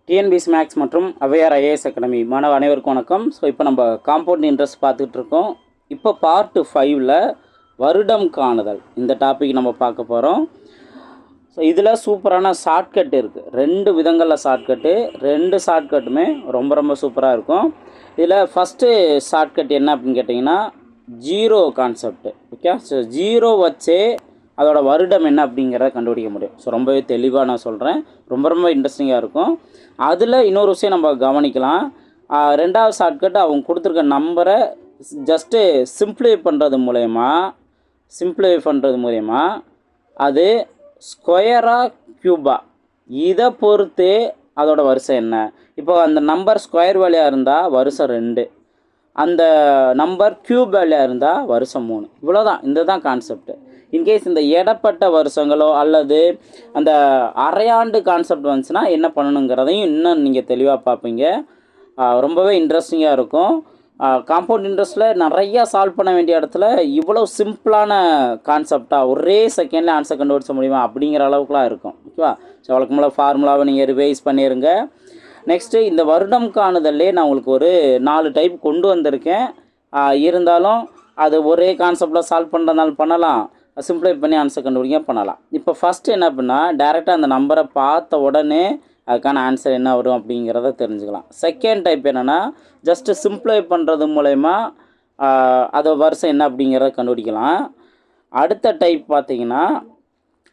TNPSC maths மற்றும் அவையார் IAS academy மாணவ அனைவருக்கும் வணக்கம். ஸோ இப்போ நம்ம காம்பவுண்ட் இன்ட்ரெஸ்ட் பார்த்துட்டு இருக்கோம். இப்போ பார்ட் 5ல் வருடம் காணுதல் இந்த டாபிக் நம்ம பார்க்க போகிறோம். ஸோ இதில் சூப்பரான ஷார்ட்கட் இருக்குது. 2 விதங்களில் ஷார்ட்கட்டு, 2 ஷார்ட்கட்டுமே ரொம்ப சூப்பராக இருக்கும். இதில் ஃபஸ்ட்டு ஷார்ட்கட் என்ன அப்படின்னு கேட்டிங்கன்னா zero concept. Okay, so zero வச்சே அதோட வருடம் என்ன அப்படிங்கிறத கண்டுபிடிக்க முடியும். ஸோ ரொம்பவே தெளிவாக நான் சொல்கிறேன், ரொம்ப இன்ட்ரெஸ்டிங்காக இருக்கும். அதில் இன்னொரு விஷயம் நம்ம கவனிக்கலாம். 2வது ஷார்ட்கட் அவங்க கொடுத்துருக்க நம்பரை ஜஸ்ட்டு சிம்பிளிஃபை பண்ணுறது மூலயமா அது ஸ்கொயரா க்யூபா இதை பொறுத்து அதோட வரிசை என்ன. இப்போ அந்த நம்பர் ஸ்கொயர் வேல்யூவாக இருந்தால் வருஷம் 2, அந்த நம்பர் க்யூப் வேல்யூவாக இருந்தால் வருஷம் 3. இவ்வளோதான், இந்த தான் கான்செப்ட். இன்கேஸ் இந்த இடப்பட்ட வருஷங்களோ அல்லது அந்த அரையாண்டு கான்செப்ட் வந்துச்சுன்னா என்ன பண்ணணுங்கிறதையும் இன்னும் நீங்கள் தெளிவாக பார்ப்பீங்க. ரொம்பவே இன்ட்ரெஸ்டிங்காக இருக்கும். காம்பவுண்ட் இன்ட்ரெஸ்ட்டில் நிறையா சால்வ் பண்ண வேண்டிய இடத்துல இவ்வளோ சிம்பிளான கான்செப்டாக ஒரே செகண்டில் ஆன்சர் கண்டுபிடிச்ச முடியுமா அப்படிங்கிற அளவுக்குலாம் இருக்கும். ஓகேவா? ஸோ வழக்கம்போல ஃபார்முலாவை நீங்கள் ரிவைஸ் பண்ணிடுங்க. நெக்ஸ்ட்டு இந்த வருடம் காணுதல்லே நான் உங்களுக்கு ஒரு 4 டைப் கொண்டு வந்திருக்கேன். இருந்தாலும் அது ஒரே கான்செப்டில் சால்வ் பண்ணுறதுனால பண்ணலாம், சிம்பிளை பண்ணி ஆன்சர் கண்டுபிடிக்க பண்ணலாம். இப்போ ஃபஸ்ட்டு என்ன பண்ணால் டைரெக்டாக அந்த நம்பரை பார்த்த உடனே அதுக்கான ஆன்சர் என்ன வரும் அப்படிங்கிறத தெரிஞ்சுக்கலாம். செகண்ட் டைப் என்னென்னா ஜஸ்ட்டு சிம்பிளை பண்ணுறது மூலயமா அதை வருஷம் என்ன அப்படிங்கிறத கண்டுபிடிக்கலாம். அடுத்த டைப் பார்த்திங்கன்னா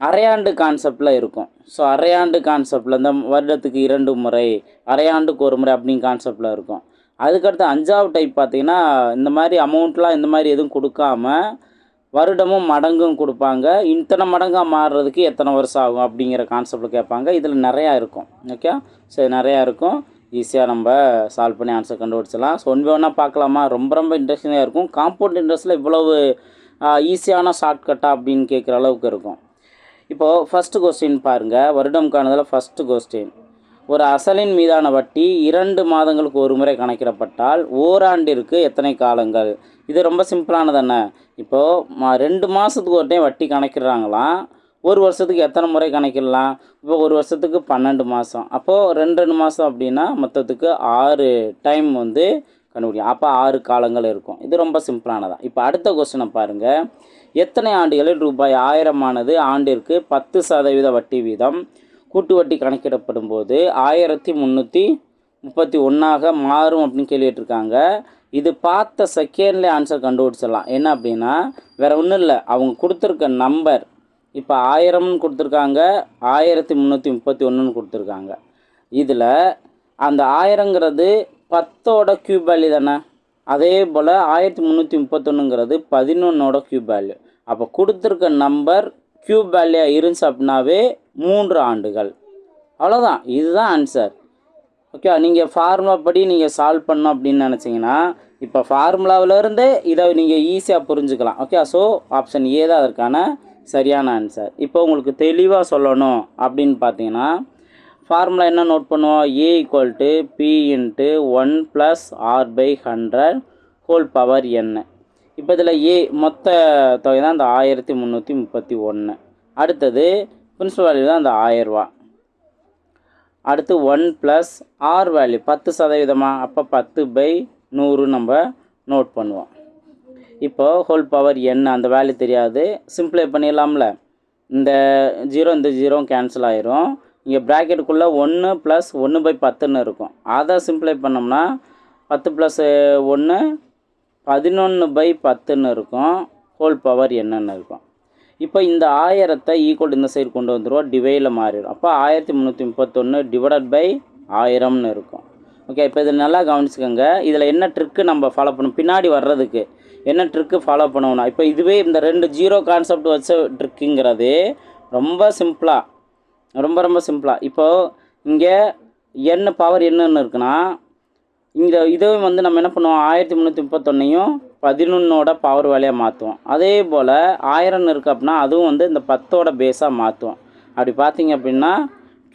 அரையாண்டு கான்செப்டில் இருக்கும். ஸோ அரையாண்டு கான்செப்டில் இந்த வருடத்துக்கு 2 முறை, அரையாண்டுக்கு 1 முறை அப்படிங்க கான்செப்டில் இருக்கும். அதுக்கடுத்து 5வது டைப் பார்த்திங்கன்னா இந்த மாதிரி அமௌண்ட்லாம் இந்த மாதிரி எதுவும் கொடுக்காம வருடமும் மடங்கும் கொடுப்பாங்க. இத்தனை மடங்காக மாறுறதுக்கு எத்தனை வருஷம் ஆகும் அப்படிங்கிற கான்செப்டில் கேட்பாங்க. இதில் நிறையா இருக்கும். ஓகே, ஸோ நிறையா இருக்கும். ஈஸியாக நம்ம சால்வ் பண்ணி ஆன்சர் கண்டுபிடிச்சலாம். ஸோ ஒன் பை ஒன்னாக பார்க்கலாமா? ரொம்ப இன்ட்ரெஸ்டிங்காக இருக்கும். காம்பவுண்ட் இன்ட்ரெஸ்ட்டில் இவ்வளவு ஈஸியான ஷார்ட்கட்டாக அப்படின்னு கேட்குற அளவுக்கு இருக்கும். இப்போது ஃபஸ்ட்டு கொஸ்டின் பாருங்கள். வருடம் காணுதல் ஃபஸ்ட்டு கொஸ்டின். ஒரு அசலின் மீதான வட்டி 2 மாதங்களுக்கு ஒரு முறை கணக்கிடப்பட்டால் ஓராண்டிற்கு எத்தனை காலங்கள்? இது ரொம்ப சிம்பிளானதானே. இப்போது 2 மாதத்துக்கு ஒரு டைம் வட்டி கணக்கிடுறாங்களாம். ஒரு வருஷத்துக்கு எத்தனை முறை கணக்கிடலாம்? இப்போ ஒரு வருஷத்துக்கு 12 மாதம், அப்போது 2 மாதம் அப்படின்னா மொத்தத்துக்கு 6 டைம் வந்து கண்டுபிடிக்கும். அப்போ 6 காலங்கள் இருக்கும். இது ரொம்ப சிம்பிளானதான். இப்போ அடுத்த கொஸ்டினை பாருங்கள். எத்தனை ஆண்டுகளில் ரூபாய் 1000 ஆனது ஆண்டிற்கு 10% வட்டி வீதம் கூட்டு வட்டி கணக்கிடப்படும் போது 1331 மாறும் அப்படின்னு கேள்விட்டுருக்காங்க. இது பார்த்த செகண்ட்லேயே ஆன்சர் கண்டுபிடிச்சிடலாம். என்ன அப்படின்னா வேறு ஒன்றும் இல்லை, அவங்க கொடுத்துருக்க நம்பர் இப்போ 1000ன்னு கொடுத்துருக்காங்க, 1331 கொடுத்துருக்காங்க. இதில் அந்த 1000ங்கிறது 10ஓட க்யூப் வேல்யூ தானே. அதே போல் 1331ங்கிறது 11ஓட க்யூப் வேல்யூ. அப்போ கொடுத்துருக்க நம்பர் க்யூப் வேல்யூ இருந்துச்சு அப்படின்னாவே 3 ஆண்டுகள். அவ்வளோதான், இதுதான் ஆன்சர். ஓகே, நீங்கள் ஃபார்முலா படி நீங்கள் சால்வ் பண்ணணும் அப்படின்னு நினச்சிங்கன்னா இப்போ ஃபார்முலாவிலேருந்து இதை நீங்கள் ஈஸியாக புரிஞ்சுக்கலாம். ஓகே, ஸோ ஆப்ஷன் ஏ தான் அதற்கான சரியான ஆன்சர். இப்போ உங்களுக்கு தெளிவாக சொல்லணும் அப்படின்னு பார்த்தீங்கன்னா ஃபார்முலா என்ன நோட் பண்ணுவோம்? A = P × 1 + r/100 whole power n. இப்போ இதில் ஏ மொத்த தொகை தான் இந்த 1331. அடுத்தது பிரின்சிபல் வேல்யூ தான் இந்த 1000 ரூபா. அடுத்து 1 + r வேல்யூ 10%, அப்போ 10/100 நம்ம நோட் பண்ணுவோம். இப்போது ஹோல் பவர் n அந்த வேல்யூ தெரியாது, சிம்பிளை பண்ணிடலாம்ல. இந்த 0 இந்த 0 கேன்சல் ஆயிரும். இங்கே ப்ராக்கெட்டுக்குள்ளே 1 + 1/10ன்னு இருக்கும். அதை சிம்பிளை பண்ணோம்னா 10 + 1 11/10ன்னு இருக்கும். ஹோல் பவர் என்னன்னு இருக்கும். இப்போ இந்த 1000த்தை ஈக்குவல் இந்த சைடு கொண்டு வந்துடுவோம், டிவைடில் மாறிடும். அப்போ 1331 / 1000ன்னு இருக்கும். ஓகே, இப்போ இதில் நல்லா கவனிச்சுக்கோங்க. இதில் என்ன ட்ரிக்கு நம்ம ஃபாலோ பண்ணணும், பின்னாடி வர்றதுக்கு என்ன ட்ரிக்கு ஃபாலோ பண்ணணும்னா இப்போ இதுவே இந்த 2 ஜீரோ கான்செப்ட் வச்ச ட்ரிக்குங்கிறது ரொம்ப சிம்பிளாக. இப்போது இங்கே n பவர் என்னன்னு இருக்குன்னா இந்த இதுவும் வந்து நம்ம என்ன பண்ணுவோம், 1331ஐயும் 11ஓட பவர் வேலையாக மாற்றுவோம். அதே போல் 1000 இருக்குது அப்படின்னா அதுவும் வந்து இந்த 10ஓட பேஸாக மாற்றுவோம். அப்படி பார்த்தீங்க அப்படின்னா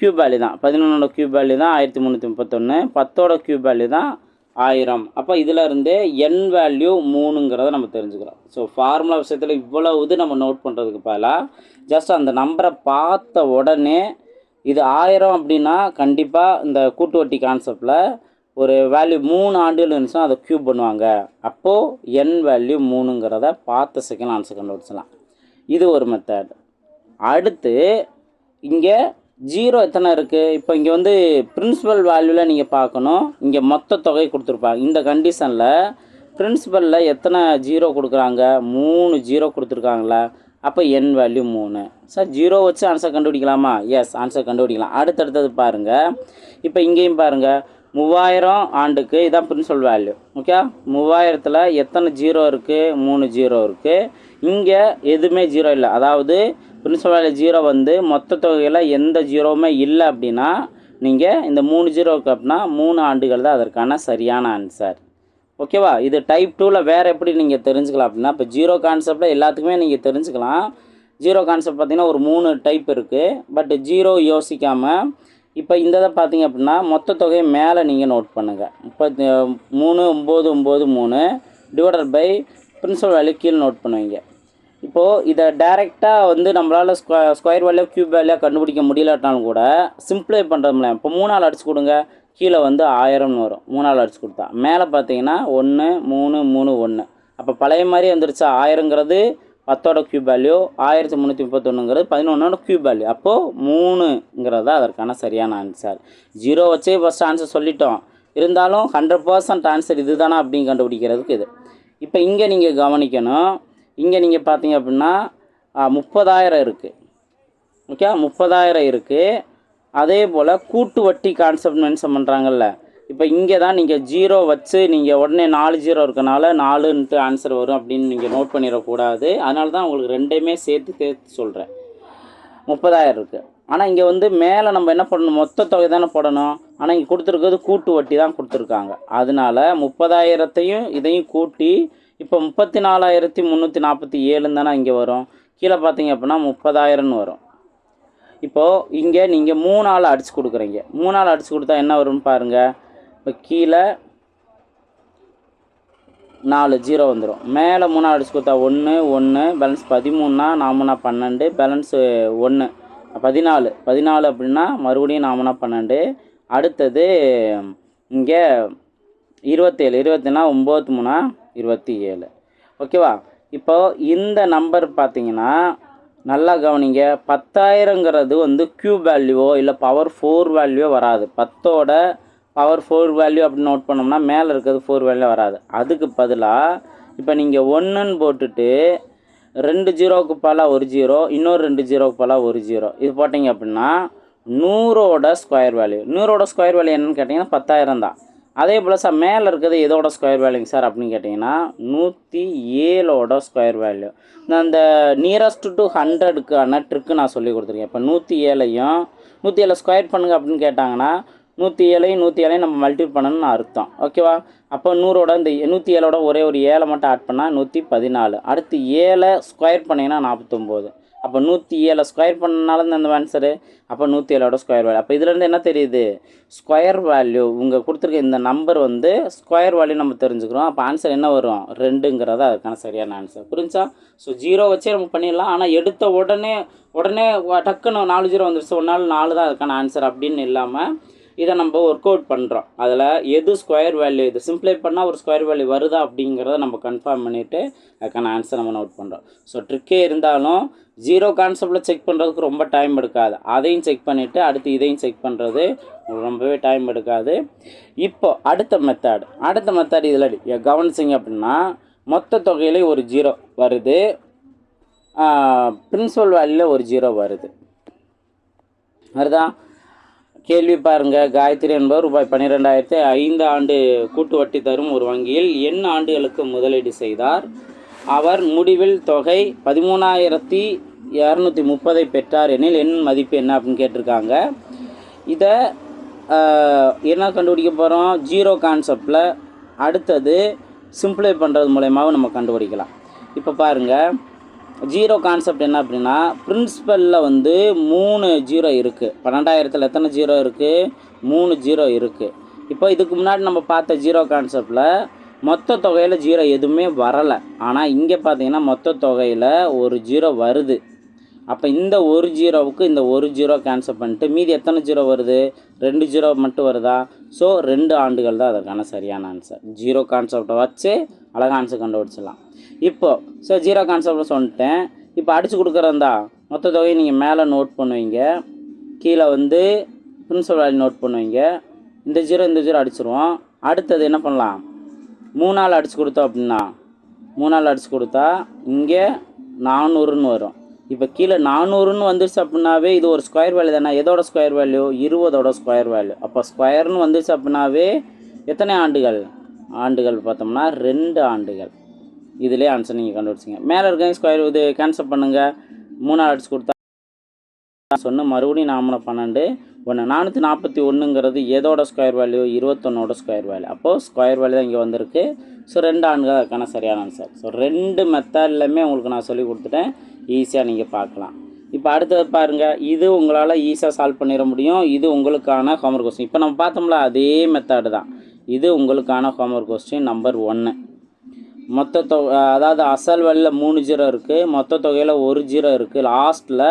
க்யூப் வேல்யூ தான் 11ஓட க்யூப் வேல்யூ தான் 1331, 10ஓட க்யூப் வேல்யூ தான் 1000. அப்போ இதில் இருந்தே n வேல்யூ 3ங்கிறத நம்ம தெரிஞ்சுக்கிறோம். ஸோ ஃபார்முலா விஷயத்தில் இவ்வளோ இது நம்ம நோட் பண்ணுறதுக்கு பதிலாக ஜஸ்ட் அந்த நம்பரை பார்த்த உடனே இது 1000 அப்படின்னா கண்டிப்பாக இந்த கூட்டு வட்டி கான்செப்டில் ஒரு வேல்யூ 3 ஆண்டுகள் இருந்துச்சுன்னா அதை க்யூப் பண்ணுவாங்க. அப்போது என் வேல்யூ 3ங்கிறத பார்த்த செகண்ட் ஆன்சர் கண்டுபிடிச்சலாம். இது ஒரு மெத்தட். அடுத்து இங்கே 0 எத்தனை இருக்குது? இப்போ இங்கே வந்து பிரின்சிபல் வேல்யூவில் நீங்கள் பார்க்கணும். இங்கே மொத்த தொகை கொடுத்துருப்பாங்க. இந்த கண்டிஷனில் பிரின்சிபலில் எத்தனை 0 கொடுக்குறாங்க? 3 0 கொடுத்துருக்காங்களா? அப்போ என் வேல்யூ 3. சார் 0 வச்சு ஆன்சர் கண்டுபிடிக்கலாமா? எஸ், ஆன்சர் கண்டுபிடிக்கலாம். அடுத்தடுத்தது பாருங்கள். இப்போ இங்கேயும் பாருங்கள், 3000 ஆண்டுக்கு இதான் பிரின்சிபல் வேல்யூ. ஓகே, 3000ல் எத்தனை 0 இருக்குது? 3 0 இருக்குது. இங்கே எதுவுமே 0 இல்லை. அதாவது பிரின்சிபல் வேல்யூ 0 வந்து மொத்த தொகையில் எந்த 0வுமே இல்லை அப்படின்னா நீங்கள் இந்த 3 0 இருக்குது அப்படின்னா 3 ஆண்டுகள் தான் அதற்கான சரியான ஆன்சர். ஓகேவா? இது டைப் 2ல் வேறு எப்படி நீங்கள் தெரிஞ்சுக்கலாம் அப்படின்னா, இப்போ 0 கான்செப்டில் எல்லாத்துக்குமே நீங்கள் தெரிஞ்சுக்கலாம். 0 கான்செப்ட் பார்த்திங்கன்னா ஒரு 3 டைப் இருக்குது. பட் 0 யோசிக்காமல் இப்போ இந்த இதை பார்த்தீங்க அப்படின்னா மொத்த தொகையை மேலே நீங்கள் நோட் பண்ணுங்கள். 3993 டிவைடட் பை பிரின்சிபல் வேல்யூ கீழே நோட் பண்ணுவீங்க. இப்போது இதை டைரெக்டாக வந்து நம்மளால் ஸ்கொயர் வேல்யூ க்யூப் வேல்யூ கண்டுபிடிக்க முடியலட்டாலும் கூட சிம்பிளை பண்ணுறது மூலம் இப்போ 3ஆல் அடிச்சு கொடுங்க, கீழே வந்து 1000ன்னு வரும். 3ஆல் அடிச்சு கொடுத்தா மேலே பார்த்தீங்கன்னா 1 3 3 1. அப்போ பழைய மாதிரி வந்துருச்சா? 1000ங்கிறது 10ஓட க்யூப் வேல்யூ, 1331ங்கிறது 11ஓட க்யூப் வேல்யூ. அப்போது 3ங்கிறது அதற்கான சரியான ஆன்சர். 0 வச்சே ஃபஸ்ட் ஆன்சர் சொல்லிட்டோம். இருந்தாலும் 100% ஆன்சர் இது தானா அப்படின்னு கண்டுபிடிக்கிறதுக்கு இது. இப்போ இங்கே நீங்கள் கவனிக்கணும். இங்கே நீங்கள் பார்த்தீங்க அப்படின்னா 30,000 இருக்குது. ஓகே, 30,000 இருக்குது. அதே போல் கூட்டு வட்டி கான்செப்ட் மென்ஷன் பண்ணுறாங்கல்ல. இப்போ இங்கே தான் நீங்கள் 0 வச்சு நீங்கள் உடனே 4 0 இருக்கனால 4ன்ட்டு ஆன்சர் வரும் அப்படின்னு நீங்கள் நோட் பண்ணிடக்கூடாது. அதனால தான் உங்களுக்கு ரெண்டையுமே சேர்த்து சொல்கிறேன். 30,000 இருக்குது. ஆனால் இங்கே வந்து மேலே நம்ம என்ன பண்ணணும்? மொத்த தொகை தானே போடணும். ஆனால் இங்கே கொடுத்துருக்கிறது கூட்டு வட்டி தான் கொடுத்துருக்காங்க. அதனால் 30,000த்தையும் இதையும் கூட்டி இப்போ 34,347 தானே இங்கே வரும். கீழே பார்த்தீங்க அப்படின்னா 30,000ன்னு வரும். இப்போது இங்கே நீங்கள் 3ஆல் அடித்து கொடுக்குறீங்க. 3ஆல் அடித்து கொடுத்தா என்ன வரும்னு பாருங்கள். இப்போ கீழே 4 0 வந்துடும். மேலே 3ஆல் அடித்து கொடுத்தா 1 1 பேலன்ஸ் 13னா 4 12 பேலன்ஸ் 1 14 அப்படின்னா மறுபடியும் 4 12. அடுத்தது இங்கே 27 20னா 9 3 27. ஓகேவா? இப்போது இந்த நம்பர் பார்த்தீங்கன்னா நல்லா கவனிங்க. 10,000ங்கிறது வந்து க்யூப் வேல்யூவோ இல்லை பவர் 4 வேல்யூவோ வராது. 10ஓட பவர் 4 வேல்யூ அப்படின்னு நோட் பண்ணோம்னா மேலே இருக்கிறது 4 வேல்யூ வராது. அதுக்கு பதிலாக இப்போ நீங்கள் 1ன்னு போட்டுட்டு 2 0க்கு பல 1 0, இன்னொரு 2 0க்கு பல 1 0 இது போட்டிங்க அப்படின்னா 100ஓட ஸ்கொயர் வேல்யூ. 100ஓட ஸ்கொயர் வேல்யூ என்னன்னு கேட்டிங்கன்னா 10,000 தான். அதே போல் சார் மேலே இருக்கிறது எதோட ஸ்கொயர் வேல்யூங்க சார் அப்படின்னு கேட்டிங்கன்னா 107ஓட ஸ்கொயர் வேல்யூ. நான் அந்த நியரஸ்ட் டு 100க்கான ட்ரிக்கு நான் சொல்லி கொடுத்துருக்கேன். இப்போ 107ஐயும் 107 ஸ்கொயர் பண்ணுங்க அப்படின்னு கேட்டாங்கன்னா 107ஐயும் நம்ம மல்டிபிள் பண்ணணும்னு அர்த்தம். ஓகேவா? அப்போ 100ஓட இந்த 107ஓட ஒரே ஒரு 7 மட்டும் ஆட் பண்ணால் 114. அடுத்து 7 ஸ்கொயர் பண்ணிங்கன்னா 49. அப்போ 107 ஸ்கொயர் பண்ணனால தான் இந்த ஆன்சரு. அப்போ 107ஓட ஸ்கொயர் வேல்யூ. அப்போ இதுலேருந்து என்ன தெரியுது? ஸ்கொயர் வேல்யூ உங்கள் கொடுத்துருக்க இந்த நம்பர் வந்து ஸ்கொயர் வேல்யூ நம்ம தெரிஞ்சுக்கிறோம். அப்போ ஆன்சர் என்ன வரும்? 2ங்கிறது அதுக்கான சரியான ஆன்சர். புரிஞ்சா? ஸோ 0 வச்சே நம்ம பண்ணிடலாம். ஆனால் எடுத்த உடனே டக்குன்னு 4 0 வந்துருச்சு, ஒரு நாள் 4 தான் அதுக்கான ஆன்சர் அப்படின்னு இல்லாமல் இதை நம்ம ஒர்க் அவுட் பண்ணுறோம். அதில் எது ஸ்கொயர் வேல்யூ, இது சிம்ப்ளை பண்ணால் ஒரு ஸ்கொயர் வேல்யூ வருதா அப்படிங்கிறத நம்ம கன்ஃபார்ம் பண்ணிவிட்டு அதுக்கான ஆன்சர் நம்ம நோட் பண்ணுறோம். ஸோ ட்ரிக்கே இருந்தாலும் 0 கான்செப்டில் செக் பண்ணுறதுக்கு ரொம்ப டைம் எடுக்காது. அதையும் செக் பண்ணிவிட்டு அடுத்து இதையும் செக் பண்ணுறது ரொம்பவே டைம் எடுக்காது. இப்போ அடுத்த மெத்தட் இதில் கவனிச்சிங்க அப்படின்னா மொத்த தொகையிலே ஒரு 0 வருது, பிரின்சிபல் வேல்யூவில் ஒரு 0 வருது. அதுதான் கேள்வி பாருங்கள். காயத்ரி என்பவர் ரூபாய் 12,000 5 ஆண்டு கூட்டு வட்டி தரும் ஒரு வங்கியில் n ஆண்டுகளுக்கு முதலீடு செய்தார். அவர் முடிவில் தொகை 13,230 பெற்றார் எனில் n மதிப்பு என்ன அப்படின்னு கேட்டிருக்காங்க. இதை என்ன கண்டுபிடிக்க போகிறோம்? 0 கான்செப்டில் அடுத்தது சிம்பிளை பண்ணுறது மூலயமாவும் நம்ம கண்டுபிடிக்கலாம். இப்போ பாருங்கள், 0 கான்செப்ட் என்ன அப்படின்னா பிரின்சிபலில் வந்து 3 0 இருக்குது. 12,000ல் எத்தனை 0 இருக்குது? 3 0 இருக்குது. இப்போ இதுக்கு முன்னாடி நம்ம பார்த்த 0 கான்செப்டில் மொத்த தொகையில் 0 எதுவுமே வரலை. ஆனால் இங்கே பார்த்தீங்கன்னா மொத்த தொகையில் ஒரு 0 வருது. அப்போ இந்த ஒரு ஜீரோவுக்கு இந்த ஒரு ஜீரோ கேன்சல் பண்ணிட்டு மீதி எத்தனை ஜீரோ வருது, 2 ஜீரோ மட்டும் வருதா. ஸோ 2 ஆண்டுகள் தான் அதற்கான சரியான ஆன்சர். ஜீரோ கான்செப்டை வச்சு அழகாக ஆன்சர் கண்டுபிடிச்சிடலாம். இப்போது ஸோ ஜீரோ கான்செப்டை சொல்லிட்டேன். இப்போ அடித்து கொடுக்குறதா மொத்த தொகையை நீங்கள் மேலே நோட் பண்ணுவீங்க, கீழே வந்து பிரின்சிபல் வேல்யூ நோட் பண்ணுவீங்க. இந்த ஜீரோ அடிச்சிருவோம். அடுத்தது என்ன பண்ணலாம், 3ஆல் அடித்து கொடுத்தோம் அப்படின்னா 3ஆல் அடித்து கொடுத்தா இங்கே 400ன்னு வரும். இப்போ கீழே 400ன்னு வந்துருச்சு அப்படின்னாவே இது ஒரு ஸ்கொயர் வேல்யூ தானே. எதோட ஸ்கொயர் வேல்யூ, 20ஓட ஸ்கொயர் வேல்யூ. அப்போ ஸ்கொயர்னு வந்துருச்சு அப்படின்னாவே எத்தனை ஆண்டுகள் பார்த்தோம்னா 2 ஆண்டுகள். இதிலே ஆன்சர் நீங்கள் கண்டுபிடிச்சிங்க. மேலே இருக்க ஸ்கொயர் இது கேன்சல் பண்ணுங்கள். 3ஆல் அடிச்சு கொடுத்தா சொன்ன மறுபடியும் 12 1 441ங்கிறது எதோட ஸ்கொயர் வேல்யூ, 21ஓட ஸ்கொயர் வேல்யூ. அப்போது ஸ்கொயர் வேல்யூ தான் இங்கே வந்திருக்கு. ஸோ 2 ஆண்டுகள் அதுக்கான சரியான ஆன்சர். ஸோ 2 மெத்தட்லையுமே உங்களுக்கு நான் சொல்லி கொடுத்துட்டேன், ஈஸியாக நீங்கள் பார்க்கலாம். இப்போ அடுத்தது பாருங்கள், இது உங்களால் ஈஸியாக சால்வ் பண்ணிட முடியும். இது உங்களுக்கான ஹோம்ஒர்க் கொஸ்டின். இப்போ நம்ம பார்த்தோம்ல அதே மெத்தடு தான். இது உங்களுக்கான ஹோம்ஒர்க் கொஸ்டின் நம்பர் 1. மொத்த தொகை, அதாவது அசல் வேல்யூவில் 3 ஜீரோ இருக்குது, மொத்த தொகையில் 1 ஜீரோ இருக்குது லாஸ்ட்டில்.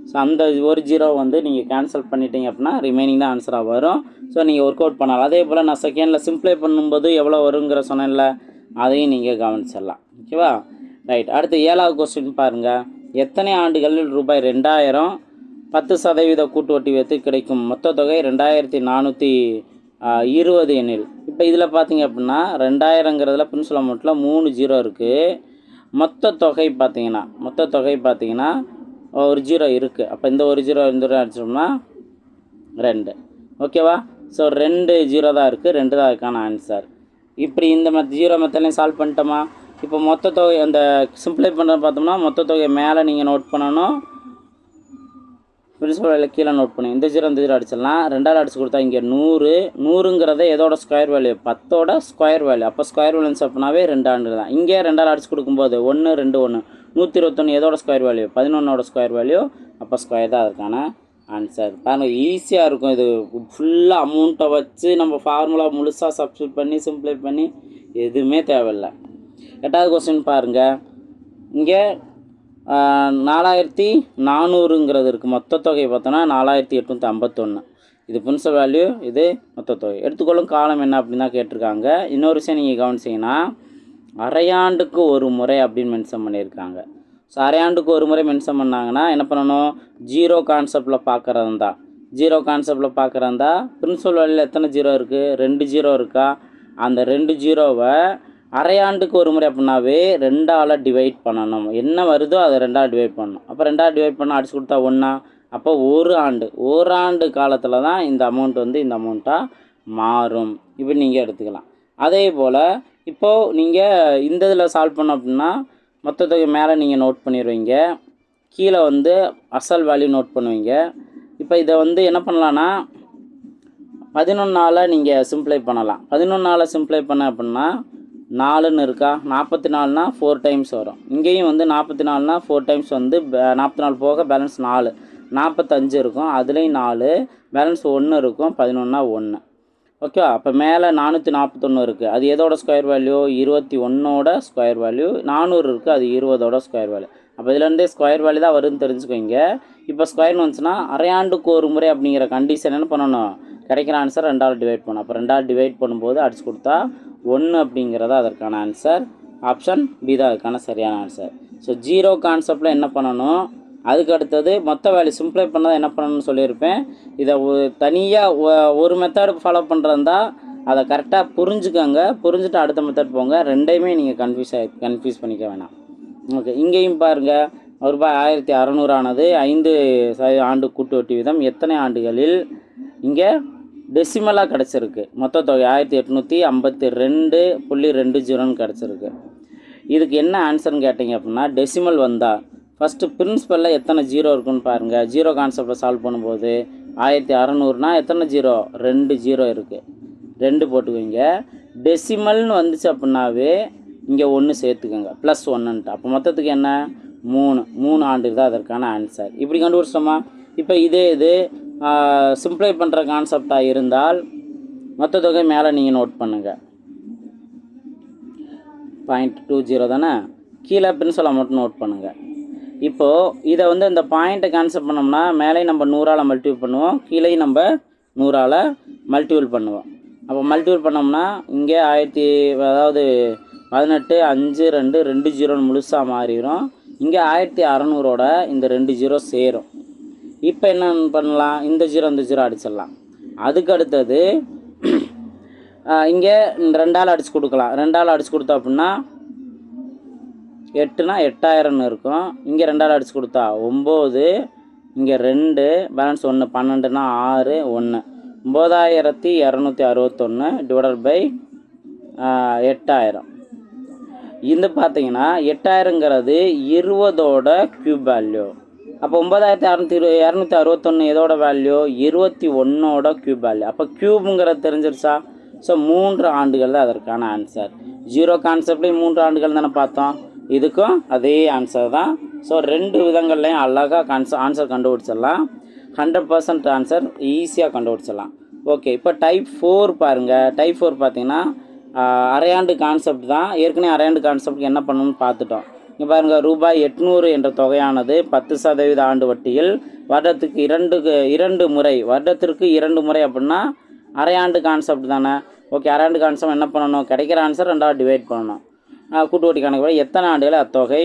ஸோ அந்த 1 ஜீரோ வந்து நீங்கள் கேன்சல் பண்ணிட்டீங்க அப்படின்னா ரிமைனிங் தான் ஆன்சராக வரும். ஸோ நீங்கள் ஒர்க் அவுட் பண்ணலாம். அதே போல் நான் செகண்டில் சிம்ப்ளை பண்ணும்போது எவ்வளோ வருங்கிற சொன்னேன்ல, அதையும் நீங்கள் கவனிச்சிடலாம். ஓகேவா, ரைட். அடுத்து 7வது கொஸ்டின் பாருங்கள். எத்தனை ஆண்டுகளில் ரூபாய் 2000 10% கூட்டு வட்டி வைத்து கிடைக்கும் மொத்த தொகை 2420 எண்ணில். இப்போ இதில் பார்த்தீங்க அப்படின்னா 2000ங்கிறதுல பிரின்சிபல் அமௌண்ட்டில் 3 ஜீரோ இருக்குது. மொத்த தொகை பார்த்தீங்கன்னா 1 ஜீரோ இருக்குது. அப்போ இந்த 1 ஜீரோ அடிச்சோம்னா 2. ஓகேவா, ஸோ 2 ஜீரோ தான் இருக்குது, 2 தான் அதுக்கான ஆன்சர். இப்படி இந்த ஜீரோ மெத்தட்லையும் சால்வ் பண்ணிட்டோமா. இப்போ மொத்த தொகை அந்த சிம்ப்ளை பண்ணுறது பார்த்தோம்னா மொத்த தொகை மேலே நீங்கள் நோட் பண்ணணும், பிரின்சிபல் வேல்யூ கீழே நோட் பண்ணணும். இந்த ஜீரோ அடிச்சிடலாம். 2ஆல் அடிச்சு கொடுத்தா இங்கே 100ங்கிறத எதோட ஸ்கொயர் வேல்யூ, 10ஓட ஸ்கொயர் வேல்யூ. அப்போ ஸ்கொயர் வேல்யூன்னு அப்படின்னாவே 2 ஆண்டு தான். இங்கே 2ஆல் அடிச்சு கொடுக்கும்போது 1 2 1 121 எதோட ஸ்கொயர் வேல்யூ, 11ஓட ஸ்கொயர் வேல்யூ. அப்போ ஸ்கொயர் தான் அதுக்கான ஆன்சர். பாருங்கள், ஈஸியாக இருக்கும். இது ஃபுல்லாக அமௌண்ட்டை வச்சு நம்ம ஃபார்முலா முழுசாக சப்ஸ்டியூட் பண்ணி சிம்ப்ளை பண்ணி எதுவுமே தேவையில்லை. 8வது கொஸ்டின் பாருங்கள். இங்கே 4400ங்கிறது இருக்குது. மொத்த தொகை பார்த்தோன்னா 4851. இது பிரின்சிபல் வேல்யூ, இது மொத்த தொகை. எடுத்துக்கொள்ளும் காலம் என்ன அப்படின்னு தான் கேட்டிருக்காங்க. இன்னொரு விஷயம் நீங்கள் கவனிச்சிங்கன்னா அரையாண்டுக்கு ஒரு முறை அப்படின்னு மென்ஷன் பண்ணியிருக்காங்க. ஸோ அரையாண்டுக்கு ஒரு முறை மென்ஷன் பண்ணாங்கன்னா என்ன பண்ணணும், ஜீரோ கான்செப்டில் பார்க்குறதா பிரின்சிபல் வேல்யூவில் எத்தனை ஜீரோ இருக்குது, 2 ஜீரோ இருக்கா. அந்த 2 ஜீரோவை அரையாண்டுக்கு ஒரு முறை அப்படின்னாவே 2ஆல் டிவைட் பண்ணணும். என்ன வருதோ அதை 2ஆல் டிவைட் பண்ணணும். அப்போ 2ஆல் டிவைட் பண்ணால் அடிச்சு கொடுத்தா 1. அப்போ ஒரு ஆண்டு காலத்தில் தான் இந்த அமௌண்ட் வந்து இந்த அமௌண்ட்டாக மாறும். இப்படி நீங்கள் எடுத்துக்கலாம். அதே போல் இப்போது நீங்கள் இந்த இதில் சால்வ் பண்ணோம் அப்படின்னா மொத்த தொகை மேலே நீங்கள் நோட் பண்ணிடுவீங்க, கீழே வந்து அசல் வேல்யூ நோட் பண்ணுவீங்க. இப்போ இதை வந்து என்ன பண்ணலான்னா 11ஆல் நீங்கள் சிம்ப்ளை பண்ணலாம். 11ஆல் சிம்ப்ளை பண்ண அப்படின்னா 4ன்னு இருக்கா, 44னா 4 டைம்ஸ் வரும். இங்கேயும் வந்து 44னா 4 டைம்ஸ் வந்து 44 போக பேலன்ஸ் 4 45 இருக்கும். அதுலேயும் 4 பேலன்ஸ் 1 இருக்கும். 11னா 1. ஓகே, அப்போ மேலே 441 இருக்குது. அது எதோட ஸ்கொயர் வேல்யூ, 21ஓட ஸ்கொயர் வேல்யூ. 400 இருக்குது, அது 20ஓட ஸ்கொயர் வேல்யூ. அப்போ இதுலேருந்தே ஸ்கொயர் வேல்யூ தான் வருதுன்னு தெரிஞ்சுக்கோங்க. இப்போ ஸ்கொயர்னு வந்துச்சுன்னா அரையாண்டுக்கு ஒரு முறை அப்படிங்கிற கண்டிஷன் என்ன பண்ணணும், கிடைக்கிற ஆன்சர் 2ஆல் டிவைட் பண்ணணும். அப்போ 2ஆல் டிவைட் பண்ணும்போது அடிச்சு கொடுத்தா 1 அப்படிங்கிறத அதற்கான ஆன்சர். ஆப்ஷன் பி தான் அதுக்கான சரியான ஆன்சர். ஸோ ஜீரோ கான்செப்டில் என்ன பண்ணணும், அதுக்கு அடுத்தது மொத்த வேல்யூ சிம்ப்ளை பண்ணதான் என்ன பண்ணணும்னு சொல்லியிருப்பேன். இதை தனியாக ஒரு மெத்தட் ஃபாலோ பண்ணுறதா அதை கரெக்டாக புரிஞ்சுக்கோங்க. புரிஞ்சுட்டு அடுத்த மெத்தட் போங்க. ரெண்டையுமே நீங்கள் கன்ஃபியூஸ் பண்ணிக்க வேணாம். ஓகே, இங்கேயும் பாருங்கள், ரூபாய் 1600 ஆனது 5 ஆண்டு கூட்டு வட்டி வீதம் எத்தனை ஆண்டுகளில் இங்கே டெசிமலாக கிடச்சிருக்கு. மொத்த தொகை 1852.20 கிடச்சிருக்கு. இதுக்கு என்ன ஆன்சர்னு கேட்டிங்க அப்படின்னா டெசிமல் வந்தால் ஃபஸ்ட்டு பிரின்சிபலில் எத்தனை ஜீரோ இருக்குன்னு பாருங்கள். ஜீரோ கான்செப்டை சால்வ் பண்ணும்போது 1600னா எத்தனை ஜீரோ, 2 ஜீரோ இருக்குது, 2 போட்டுக்கோங்க. டெசிமல்னு வந்துச்சு அப்படின்னாவே இங்கே 1 சேர்த்துக்கோங்க, ப்ளஸ் 1ன்ட்டு. அப்போ மொத்தத்துக்கு என்ன 3 ஆண்டு தான் அதற்கான ஆன்சர். இப்படி கண்டுபிடிச்சிட்டோமா. இப்போ இது சிம்ப்ளை பண்ணுற கான்செப்டாக இருந்தால் மொத்த தொகை மேலே நீங்கள் நோட் பண்ணுங்கள், 0.20 தானே. கீழே பிரின்சிபல் அமௌண்ட் நோட் பண்ணுங்கள். இப்போது இதை வந்து இந்த பாயிண்ட்டை கேன்சல் பண்ணோம்னா மேலே நம்ம 100ஆல் மல்டிபிள் பண்ணுவோம், கீழே நம்ம 100ஆல் மல்டிபிள் பண்ணுவோம். அப்போ மல்டிபிள் பண்ணோம்னா இங்கே 1000, அதாவது 18, 5, 2, 2 ஜீரோன்னு முழுசாக மாறிடும். இங்கே 1600ஓட இந்த 2 ஜீரோ சேரும். இப்போ என்ன பண்ணலாம், இந்த ஜீரோ அடிச்சிடலாம். அதுக்கு அடுத்தது இங்கே 2ஆல் அடித்து கொடுக்கலாம். 2ஆல் அடித்து கொடுத்தோம் அப்படின்னா 8னா 8000ன்னு இருக்கும். இங்கே 2ஆல் அடித்து கொடுத்தா 9, இங்கே 2, பேலன்ஸ் 1, 12னா 6, 1, 9261 டிவைடட் பை 8000. இது பார்த்தீங்கன்னா 8000ங்கிறது 20ஓட க்யூப் வேல்யூ. அப்போ 9261 எதோட வேல்யூ, 21ஓட க்யூப் வேல்யூ. அப்போ க்யூபுங்கிறது தெரிஞ்சிருச்சா? ஸோ 3 ஆண்டுகள் தான் அதற்கான ஆன்சர். ஜீரோ கான்செப்ட்லேயும் 3 ஆண்டுகள் தானே பார்த்தோம், இதுக்கும் அதே ஆன்சர் தான். ஸோ 2 விதங்கள்லையும் அழகாக ஆன்சர் கண்டுபிடிச்சிடலாம். 100% ஆன்சர் ஈஸியாக கண்டுபிடிச்சிடலாம். ஓகே, இப்போ டைப் 4 பாருங்கள். டைப் 4 பார்த்தீங்கன்னா அரையாண்டு கான்செப்ட் தான். ஏற்கனவே அரையாண்டு கான்செப்ட் என்ன பண்ணணும்னு பார்த்துட்டோம். இங்கே பாருங்கள், ரூபாய் 800 என்ற தொகையானது 10% ஆண்டு வட்டியில் வருடத்துக்கு 2 முறை, வருடத்திற்கு 2 முறை அப்படின்னா அரையாண்டு கான்செப்ட் தானே. ஓகே, அரையாண்டு கான்செப்ட் என்ன பண்ணணும், கிடைக்கிற ஆன்சர் 2ஆல் டிவைட் பண்ணணும். கூட்டு வட்டி கணக்கு எத்தனை ஆண்டுகள் அத்தொகை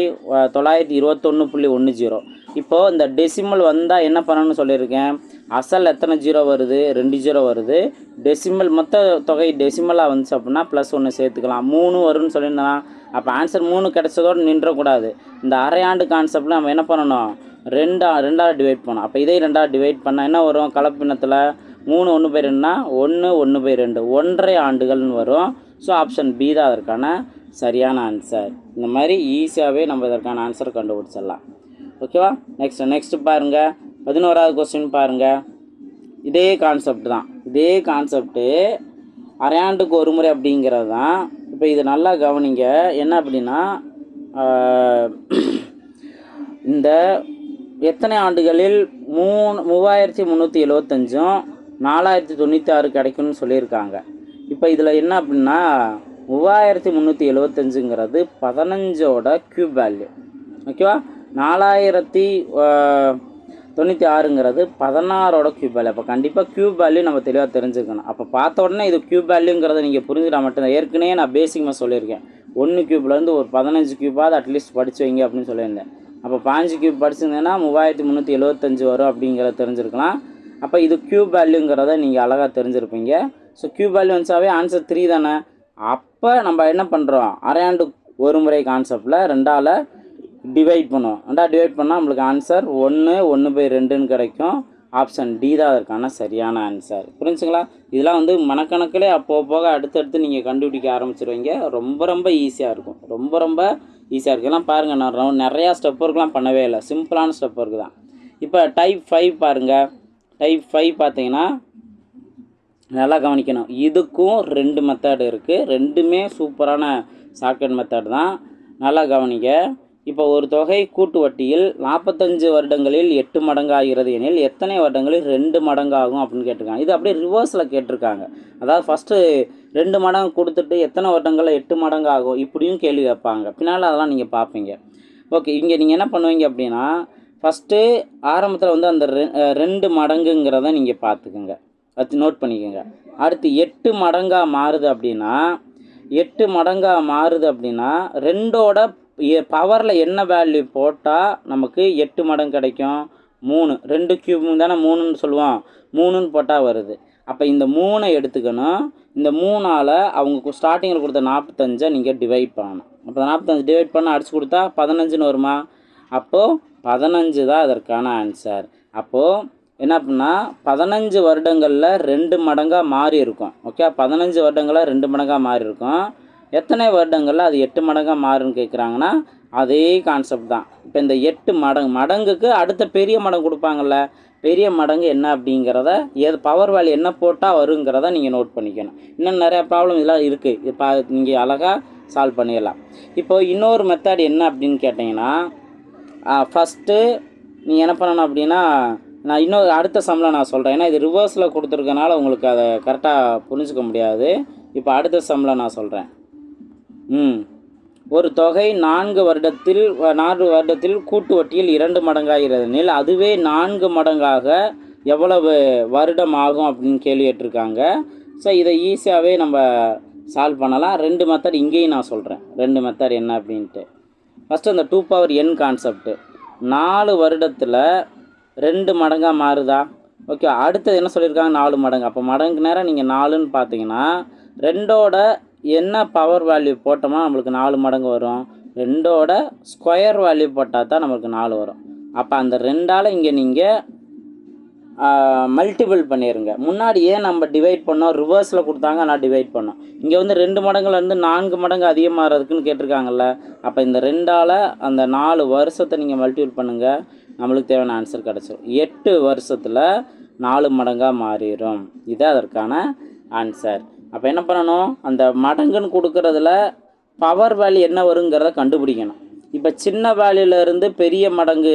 921.10. இப்போது இந்த டெசிமல் வந்தால் என்ன பண்ணணும்னு சொல்லியிருக்கேன். அசல் எத்தனை ஜீரோ வருது, 2 ஜீரோ வருது. டெசிமல் மொத்த தொகை டெசிமலாக வந்துச்சு அப்படின்னா +1 சேர்த்துக்கலாம். 3 வரும்னு சொல்லியிருந்தேன்னா அப்போ ஆன்சர் 3 கிடைச்சதோடு நின்றக்கூடாது. இந்த அரையாண்டு கான்செப்டில் நம்ம என்ன பண்ணணும், 2ஆல் டிவைட் பண்ணணும். அப்போ இதை 2ஆல் டிவைட் பண்ணால் என்ன வரும், கலப்பினத்தில் 3 1/2ன்னா 1 1/2 1.5 ஆண்டுகள்னு வரும். ஸோ ஆப்ஷன் பி தான் அதற்கான சரியான ஆன்சர். இந்த மாதிரி ஈஸியாகவே நம்ம இதற்கான ஆன்சர் கண்டுபிடிச்சிடலாம். ஓகேவா? நெக்ஸ்ட்டு பாருங்கள், 11வது கொஸ்டின் பாருங்கள். இதே கான்செப்ட் தான். இதே கான்செப்ட்டு அரையாண்டுக்கு ஒரு முறை அப்படிங்கிறது தான். இப்போ இது நல்லா கவனிங்க. என்ன அப்படின்னா இந்த எத்தனை ஆண்டுகளில் 3375ம் 4096 கிடைக்கும்னு சொல்லியிருக்காங்க. இப்போ இதில் என்ன அப்படின்னா 3375ங்கிறது 15ஓட க்யூப் வேல்யூ. ஓகேவா? 4096ங்கிறது 16ஓட க்யூப் வேல்யூ. அப்போ கண்டிப்பாக க்யூப் வேல்யூ நம்ம தெளிவாக தெரிஞ்சுக்கணும். அப்போ பார்த்த உடனே இது க்யூப் வேல்யூங்கிறத நீங்கள் புரிஞ்சுட்டா மட்டும்தான். ஏற்கனவே நான் பேசிக்மாக சொல்லியிருக்கேன், 1 க்யூப்லேருந்து ஒரு 15 க்யூப்பாவது அட்லீஸ்ட் படித்து வைங்க அப்படின்னு சொல்லியிருந்தேன். அப்போ 15 க்யூப் படிச்சிருந்தேன்னா 3375 வரும் அப்படிங்கிறத தெரிஞ்சிருக்கலாம். அப்போ இது க்யூப் வேல்யூங்கிறத நீங்கள் அழகாக தெரிஞ்சிருப்பீங்க. ஸோ க்யூப் வேல்யூ வந்துச்சாவே ஆன்சர் 3 தானே. அப்போ நம்ம என்ன பண்ணுறோம், அரையாண்டு ஒரு முறை கான்செப்டில் 2ஆல் டிவைட் பண்ணுவோம். 2ஆல் டிவைட் பண்ணால் நம்மளுக்கு ஆன்சர் 1 1/2ன்னு கிடைக்கும். ஆப்ஷன் டி தான் அதற்கான சரியான ஆன்சர். புரிஞ்சுங்களா? இதெல்லாம் வந்து மனக்கணக்கிலே அப்போது போக அடுத்தடுத்து நீங்கள் கண்டுபிடிக்க ஆரம்பிச்சிருவீங்க. ரொம்ப ஈஸியாக இருக்கும். ரொம்ப ஈஸியாக இருக்குது. எல்லாம் பாருங்கள், நான் நிறையா ஸ்டெப் ஒர்க்லாம் பண்ணவே இல்லை, சிம்பிளான ஸ்டெப் ஒர்க்கு தான். இப்போ டைப் 5 பாருங்கள். டைப் 5 பார்த்தீங்கன்னா நல்லா கவனிக்கணும். இதுக்கும் 2 மெத்தட் இருக்குது. ரெண்டுமே சூப்பரான ஷார்ட்கட் மெத்தட் தான். நல்லா கவனிங்க. இப்போ ஒரு தொகை கூட்டு வட்டியில் 45 வருடங்களில் 8 மடங்கு ஆகிறது எனில் எத்தனை வருடங்களில் 2 மடங்கு ஆகும் அப்படின்னு கேட்டிருக்காங்க. இது அப்படியே ரிவர்ஸில் கேட்டிருக்காங்க. அதாவது ஃபஸ்ட்டு 2 மடங்கு கொடுத்துட்டு எத்தனை வருடங்களில் 8 மடங்கு ஆகும் இப்படியும் கேள்வி வைப்பாங்க. பின்னால் அதெல்லாம் நீங்கள் பார்ப்பீங்க. ஓகே, இங்கே நீங்கள் என்ன பண்ணுவீங்க அப்படின்னா ஃபஸ்ட்டு ஆரம்பத்தில் வந்து அந்த 2 மடங்குங்கிறத நீங்கள் பார்த்துக்குங்க, அது நோட் பண்ணிக்கோங்க. அடுத்து 8 மடங்காக மாறுது அப்படின்னா 2ஓட பவரில் என்ன வேல்யூ போட்டால் நமக்கு 8 மடங்கு கிடைக்கும், 3. 2 க்யூப் தானே 3ன்னு சொல்லுவோம், 3ன்னு போட்டால் வருது. அப்போ இந்த 3 எடுத்துக்கணும். இந்த 3ஆல் அவங்க ஸ்டார்டிங்கில் கொடுத்த 45 நீங்கள் டிவைட் பண்ணணும். அப்போ 45 டிவைட் பண்ண அடிச்சு கொடுத்தா 15ன்னு வருமா. அப்போது 15 தான் அதற்கான ஆன்சர். அப்போது என்ன அப்படின்னா 15 வருடங்களில் 2 மடங்காக மாறி இருக்கும். ஓகே, 15 வருடங்களில் 2 மடங்காக மாறி இருக்கும். எத்தனை வருடங்களில் அது 8 மடங்காக மாறுன்னு கேட்குறாங்கன்னா அதே கான்செப்ட் தான். இப்போ இந்த 8 மடங்குக்கு அடுத்த பெரிய மடங்கு கொடுப்பாங்கள்ல, பெரிய மடங்கு என்ன அப்படிங்கிறத பவர் வேல்யூ என்ன போட்டால் வருங்கிறத நீங்கள் நோட் பண்ணிக்கணும். இன்னும் நிறையா ப்ராப்ளம் இதெல்லாம் இருக்குது. இப்போ நீங்கள் அழகாக சால்வ் பண்ணிடலாம். இப்போது இன்னொரு மெத்தட் என்ன அப்படின்னு கேட்டிங்கன்னா ஃபஸ்ட்டு நீங்கள் என்ன பண்ணணும் அப்படின்னா நான் இன்னொரு அடுத்த சம்மில் நான் சொல்கிறேன். ஏன்னா இது ரிவர்ஸில் கொடுத்துருக்கனால உங்களுக்கு அதை கரெக்டாக புரிஞ்சுக்க முடியாது. இப்போ அடுத்த சம்மில் நான் சொல்கிறேன். ஒரு தொகை 4 வருடத்தில் கூட்டு வட்டியில் 2 மடங்காகிறதெனில் அதுவே 4 மடங்காக எவ்வளவு வருடம் ஆகும் அப்படின்னு கேள்வி கேட்டிருக்காங்க. ஸோ இதை ஈஸியாகவே நம்ம சால்வ் பண்ணலாம். 2 மெத்தட் இங்கேயும் நான் சொல்கிறேன். 2 மெத்தட் என்ன அப்படின்ட்டு. ஃபஸ்ட்டு அந்த 2n கான்செப்ட்டு. 4 வருடத்தில் 2 மடங்காக மாறுதா? ஓகே, அடுத்தது என்ன சொல்லியிருக்காங்க? 4 மடங்கு. அப்போ மடங்கு நேரம் நீங்கள் 4ன்னு பார்த்தீங்கன்னா 2ஓட என்ன பவர் வேல்யூ போட்டோம்னா நம்மளுக்கு 4 மடங்கு வரும்? 2ஓட ஸ்கொயர் வேல்யூ போட்டால் தான் நம்மளுக்கு 4 வரும். அப்போ அந்த 2ஆல் இங்கே நீங்கள் மல்டிபிள் பண்ணிடுங்க. முன்னாடி ஏன் நம்ம டிவைட் பண்ணோம்? ரிவர்ஸில் கொடுத்தாங்க, நான் டிவைட் பண்ணோம். இங்கே வந்து 2 மடங்குலேருந்து 4 மடங்கு அதிகமாகிறதுக்குன்னு கேட்டிருக்காங்கல்ல. அப்போ இந்த 2ஆல் அந்த 4 வருஷத்தை நீங்கள் மல்டிபிள் பண்ணுங்கள், நம்மளுக்கு தேவையான ஆன்சர் கிடச்சிடும். 8 வருஷத்தில் 4 மடங்காக மாறிடும். இது அதற்கான ஆன்சர். அப்போ என்ன பண்ணணும்? அந்த மடங்குன்னு கொடுக்குறதுல பவர் வேல்யூ என்ன வருங்கிறத கண்டுபிடிக்கணும். இப்போ சின்ன வேல்யூலேருந்து பெரிய மடங்கு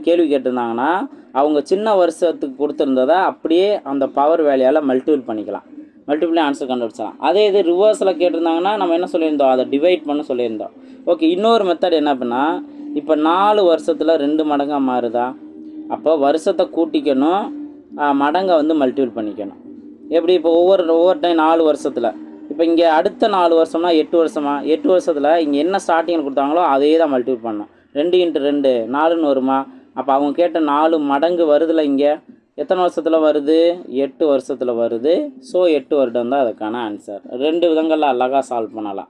கேள்வி கேட்டிருந்தாங்கன்னா அவங்க சின்ன வருஷத்துக்கு கொடுத்துருந்ததை அப்படியே அந்த பவர் வேல்யூவால் மல்டிபிள் பண்ணிக்கலாம். மல்டிபிள் ஆன்சர் கண்டுபிடிச்சலாம். அதே இது ரிவர்ஸில் கேட்டிருந்தாங்கன்னா நம்ம என்ன சொல்லியிருந்தோம்? அதை டிவைட் பண்ண சொல்லியிருந்தோம். ஓகே, இன்னொரு மெத்தட் என்ன அப்படின்னா, இப்போ 4 வருஷத்தில் 2 மடங்காக மாறுதா? அப்போ வருஷத்தை கூட்டிக்கணும், மடங்கை வந்து மல்டிபிள் பண்ணிக்கணும். எப்படி? இப்போ ஒவ்வொரு டைம் 4 வருஷத்தில், இப்போ இங்கே அடுத்த 4 வருஷம்னா 8 வருஷமா? 8 வருஷத்தில் இங்கே என்ன ஸ்டார்டிங்கில் கொடுத்தாங்களோ அதே தான் மல்டிபிள் பண்ணணும். 2 × 2 4ன்னு வருமா? அப்போ அவங்க கேட்ட 4 மடங்கு வருதுல, இங்கே எத்தனை வருஷத்தில் வருது? 8 வருஷத்தில் வருது. ஸோ 8 வருடம் தான் அதுக்கான ஆன்சர். 2 விதங்களில் அழகாக சால்வ் பண்ணலாம்.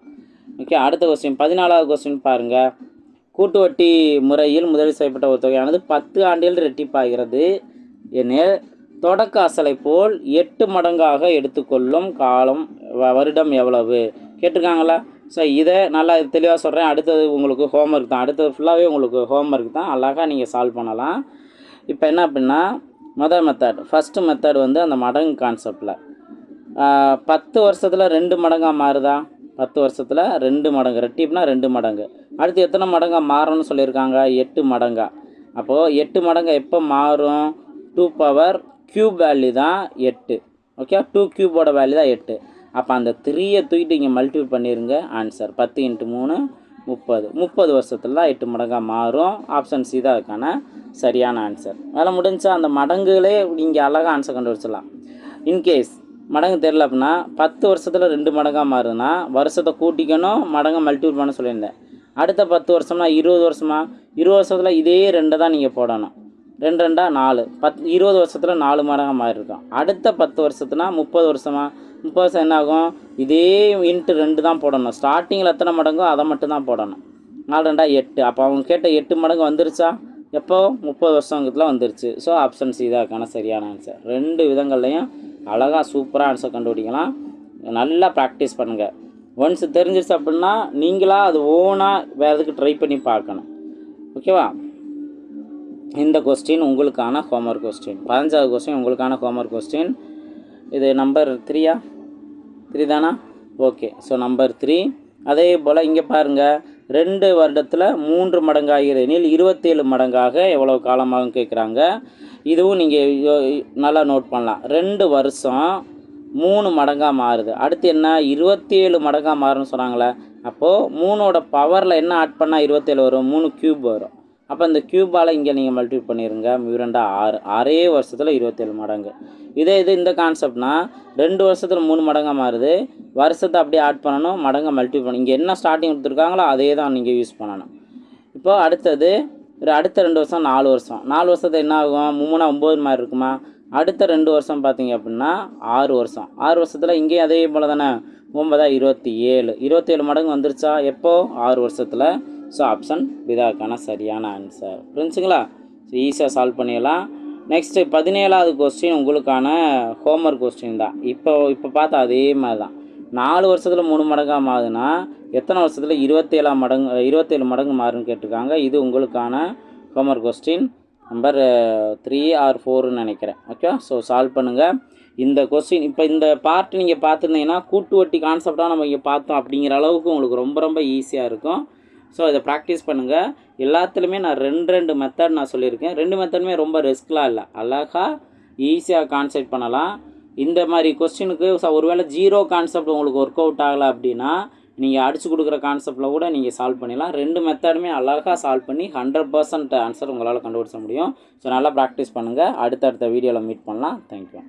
ஓகே, அடுத்த கொஸ்டின் 14வது கொஸ்டின் பாருங்கள். கூட்டு வட்டி முறையில் முதலீடு செய்யப்பட்ட ஒரு தொகையானது 10 ஆண்டில் ரெட்டிப்பாகிறது எனில் தொடக்க அசலை போல் 8 மடங்காக எடுத்துக்கொள்ளும் காலம் வருடம் எவ்வளவு கேட்டிருக்காங்களா? ஸோ இதை நல்லா தெளிவாக சொல்கிறேன். அடுத்தது உங்களுக்கு ஹோம்ஒர்க் தான். அடுத்தது ஃபுல்லாகவே உங்களுக்கு ஹோம்ஒர்க் தான். அழகாக நீங்கள் சால்வ் பண்ணலாம். இப்போ என்ன அப்படின்னா, முதல் மெத்தட், ஃபஸ்ட்டு மெத்தட் வந்து அந்த மடங்கு கான்செப்டில் 10 வருஷத்தில் 2 மடங்காக மாறுதா? 10 வருஷத்தில் 2 மடங்கு, ரெட்டிப்னா 2 மடங்கு. அடுத்து எத்தனை மடங்காக மாறணும்னு சொல்லியிருக்காங்க? 8 மடங்கா. அப்போது 8 மடங்கு எப்போ மாறும்? 2 பவர் க்யூப் வேல்யூ தான் 8. ஓகே, 2 க்யூபோட வேல்யூ தான் 8. அப்போ அந்த 3ஐ தூக்கிட்டு இங்கே மல்டிபிள் பண்ணிடுங்க. ஆன்சர் 10 × 3 30. 30 வருஷத்தில் தான் 8 மடங்காக மாறும். ஆப்ஷன் சி தான் அதுக்கான சரியான ஆன்சர். வேலை முடிஞ்சா அந்த மடங்குகளே நீங்கள் அழகாக ஆன்சர் கண்டுபிடிச்சிடலாம். இன்கேஸ் மடங்கு தெரில அப்படின்னா 10 வருஷத்தில் 2 மடங்காக மாறுதுன்னா வருஷத்தை கூட்டிக்கணும், மடங்கை மல்டிபிள் பண்ண சொல்லியிருந்தேன். அடுத்த 10 வருஷம்னா 20 வருஷமா? 20 வருஷத்தில் இதே 2 தான் நீங்கள் போடணும். 2 2 4. 20 வருஷத்தில் 4 மடங்காக மாறியிருக்கும். அடுத்த 10 வருஷத்துனா 30 வருஷமா? 30 வருஷம் என்ன ஆகும்? இதே × 2 தான் போடணும். ஸ்டார்டிங்கில் எத்தனை மடங்கோ அதை மட்டும் தான் போடணும். 4 2 8. அப்போ அவங்க கேட்ட 8 மடங்கு வந்துருச்சா? எப்போ? 30 வருஷத்துல வந்துருச்சு. ஸோ ஆப்ஷன் சி தான் அதுக்கான சரியான ஆன்சர். 2 விதங்கள்லையும் அழகாக சூப்பராக ஆன்சர் கண்டுபிடிக்கலாம். நல்லா ப்ராக்டிஸ் பண்ணுங்கள். ஒன்ஸ் தெரிஞ்சிருச்சு அப்படின்னா நீங்களாக அது ஓனாக வேறு எதுக்கு ட்ரை பண்ணி பார்க்கணும். ஓகேவா? இந்த கொஸ்டின் உங்களுக்கான ஹோம்ஒர்க் கொஸ்டின். 15வது கொஸ்டின் உங்களுக்கான ஹோம்ஒர்க் கொஸ்டின். இது நம்பர் 3 தானா? Okay, so number 3. அதே போல் இங்கே பாருங்கள், 2 வருடத்தில் 3 மடங்காகிறெனில் 27 மடங்காக எவ்வளோ காலமாகும் கேட்குறாங்க. இதுவும் நீங்கள் நல்லா நோட் பண்ணலாம். 2 வருஷம் 3 மடங்காக மாறுது. அடுத்து என்ன? 27 மடங்காக மாறுன்னு சொன்னாங்களே. அப்போது 3ஓட பவரில் என்ன ஆட் பண்ணால் 27 வரும்? 3 க்யூப் வரும். அப்போ இந்த க்யூபால் இங்கே நீங்கள் மல்டிபிள் பண்ணிடுங்க. 2 6. 6 வருஷத்தில் 27 மடங்கு. இது இந்த கான்செப்ட்னா 2 வருஷத்தில் 3 மடங்காக மாறுது. வருஷத்தை அப்படியே ஆட் பண்ணணும், மடங்கை மல்டிபிள் பண்ணணும். இங்கே என்ன ஸ்டார்டிங் கொடுத்துருக்காங்களோ அதே தான் நீங்கள் யூஸ் பண்ணணும். இப்போது அடுத்தது அடுத்த 2 வருஷம் 4 வருஷம். 4 வருஷத்தை என்ன ஆகும்? 3 9 மாதிரி இருக்குமா? அடுத்த 2 வருஷம் பார்த்தீங்க அப்படின்னா 6 வருஷம். 6 வருஷத்தில் இங்கேயும் அதே போல் தானே? 9 27. 27 மடங்கு வந்துருச்சா? எப்போ? 6 வருஷத்தில். ஸோ ஆப்ஷன் இதாக்கான சரியான ஆன்சர். புரிஞ்சுங்களா? ஸோ ஈஸியாக சால்வ் பண்ணிடலாம். நெக்ஸ்ட்டு 17வது கொஸ்டின் உங்களுக்கான ஹோம்ஒர்க் கொஸ்டின் தான். இப்போ பார்த்தா அதே மாதிரி தான். 4 வருஷத்தில் 3 மடங்காக மாறுதுன்னா எத்தனை வருஷத்தில் 27 மடங்கு மாறுன்னு கேட்டிருக்காங்க. இது உங்களுக்கான ஹோம்ஒர்க் கொஸ்டின் நம்பர் 3 or 4ன்னு நினைக்கிறேன். ஓகே, ஸோ சால்வ் பண்ணுங்கள். இந்த கொஸ்டின் இப்போ இந்த பார்ட் நீங்கள் பார்த்துருந்தீங்கன்னா கூட்டு வட்டி கான்செப்டாக நம்ம இங்கே பார்த்தோம் அப்படிங்கிற அளவுக்கு உங்களுக்கு ரொம்ப ரொம்ப ஈஸியாக இருக்கும். ஸோ இதை ப்ராக்டிஸ் பண்ணுங்கள். எல்லாத்துலேயுமே நான் 2 மெத்தட் நான் சொல்லியிருக்கேன். 2 மெத்தடுமே ரொம்ப ரிஸ்க்லாம் இல்லை, அழகாக ஈஸியாக கான்செப்ட் பண்ணலாம். இந்த மாதிரி கொஸ்டினுக்கு ஒருவேளை 0 கான்செப்ட் உங்களுக்கு ஒர்க் அவுட் ஆகலை அப்படின்னா நீங்கள் அடித்து கொடுக்குற கான்செப்டில் கூட நீங்கள் சால்வ் பண்ணிடலாம். 2 மெத்தடுமே அழகாக சால்வ் பண்ணி 100% ஆன்சர் உங்களால் கண்டுபிடிச்ச முடியும். ஸோ நல்லா ப்ராக்டிஸ் பண்ணுங்கள். அடுத்தடுத்த வீடியோவில் மீட் பண்ணலாம். தேங்க்யூ.